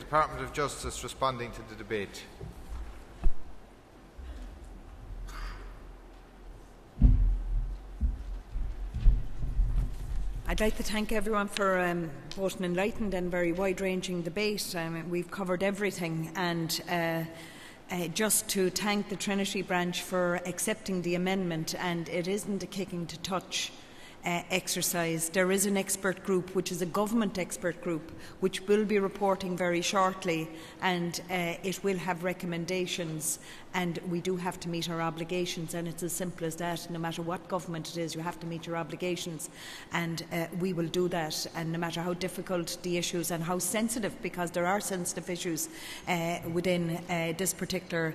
Department of Justice responding to the debate. I'd like to thank everyone for both an enlightened and very wide-ranging debate. We've covered everything, and just to thank the Trinity branch for accepting the amendment, and it isn't a kicking to touch exercise. There is an expert group, which is a government expert group, which will be reporting very shortly, and it will have recommendations, and we do have to meet our obligations, and it's as simple as that. No matter what government it is, you have to meet your obligations, and we will do that. And no matter how difficult the issues and how sensitive, because there are sensitive issues within this particular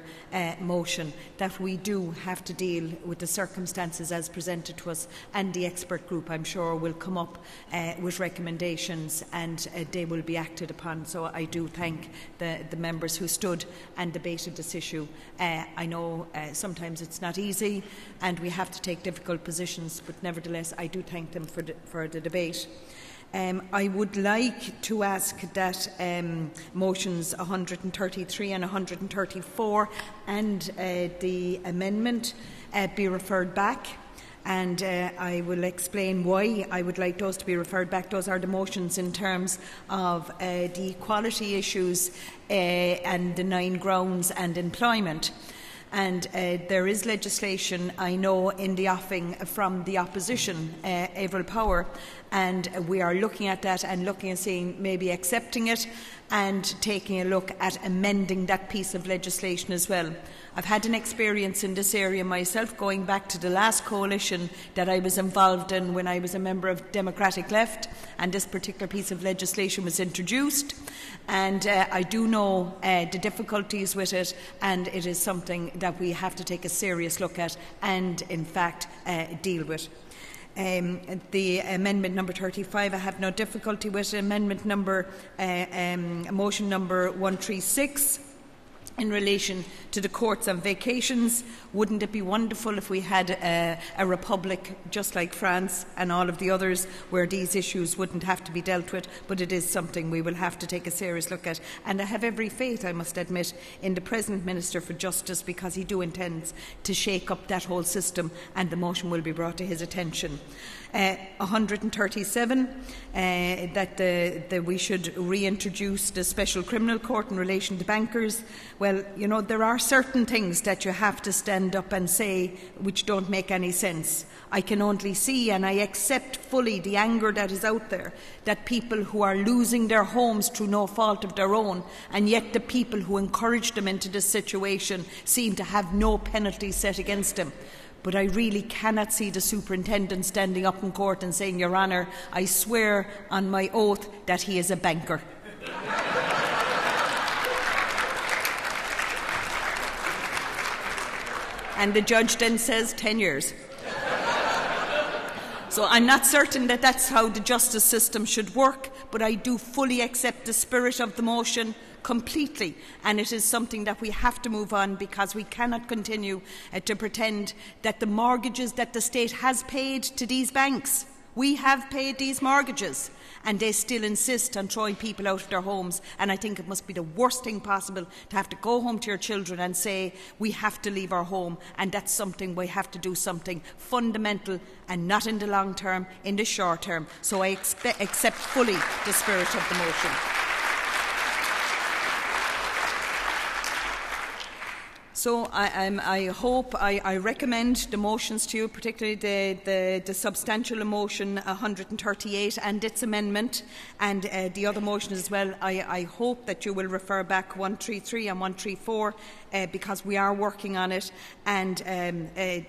motion, that we do have to deal with the circumstances as presented to us, and the expert group, I'm sure, will come up with recommendations, and they will be acted upon. So I do thank the members who stood and debated this issue. I know sometimes it's not easy and we have to take difficult positions, but nevertheless I do thank them for the debate. I would like to ask that motions 133 and 134 and the amendment be referred back. And I will explain why I would like those to be referred back. Those are the motions in terms of the equality issues and the 9 grounds and employment. And there is legislation, I know, in the offing from the opposition, Avril Power, and we are looking at that and looking and seeing maybe accepting it and taking a look at amending that piece of legislation as well. I've had an experience in this area myself, going back to the last coalition that I was involved in when I was a member of Democratic Left, and this particular piece of legislation was introduced, and I do know the difficulties with it, and it is something that we have to take a serious look at and in fact deal with. The amendment number 35, I have no difficulty with. Amendment number, motion number 136, in relation to the courts on vacations. Wouldn't it be wonderful if we had a republic just like France and all of the others where these issues wouldn't have to be dealt with? But it is something we will have to take a serious look at. And I have every faith, I must admit, in the present Minister for Justice, because he do intends to shake up that whole system, and the motion will be brought to his attention. 137, that we should reintroduce the special criminal court in relation to bankers. Well, you know, there are certain things that you have to stand up and say which don't make any sense. I can only see, and I accept fully the anger that is out there, that people who are losing their homes through no fault of their own, and yet the people who encouraged them into this situation seem to have no penalty set against them. But I really cannot see the superintendent standing up in court and saying, Your Honour, I swear on my oath that he is a banker. And the judge then says 10 years. So I'm not certain that that's how the justice system should work, but I do fully accept the spirit of the motion completely, and it is something that we have to move on, because we cannot continue to pretend that the mortgages that the state has paid to these banks, we have paid these mortgages, and they still insist on throwing people out of their homes. And I think it must be the worst thing possible to have to go home to your children and say we have to leave our home, and that's something we have to do something fundamental, and not in the long term, in the short term. So I accept fully the spirit of the motion. So I recommend the motions to you, particularly the substantial motion 138 and its amendment, and the other motions as well. I hope that you will refer back 133 and 134 because we are working on it, and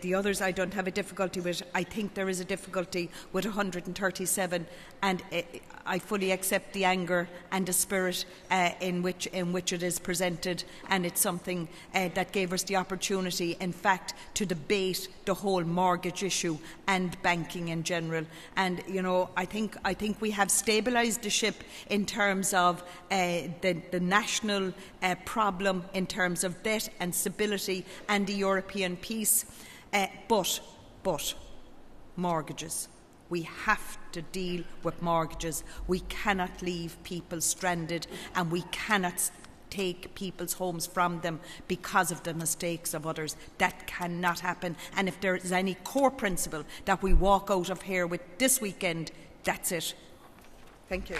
the others I don't have a difficulty with. I think there is a difficulty with 137, and I fully accept the anger and the spirit in which it is presented, and it's something that gave us the opportunity, in fact, to debate the whole mortgage issue and banking in general. And you know, I think we have stabilised the ship in terms of the national problem in terms of debt and stability and the European peace, but mortgages. We have to deal with mortgages. We cannot leave people stranded, and we cannot take people's homes from them because of the mistakes of others. That cannot happen. And if there is any core principle that we walk out of here with this weekend, that's it. Thank you.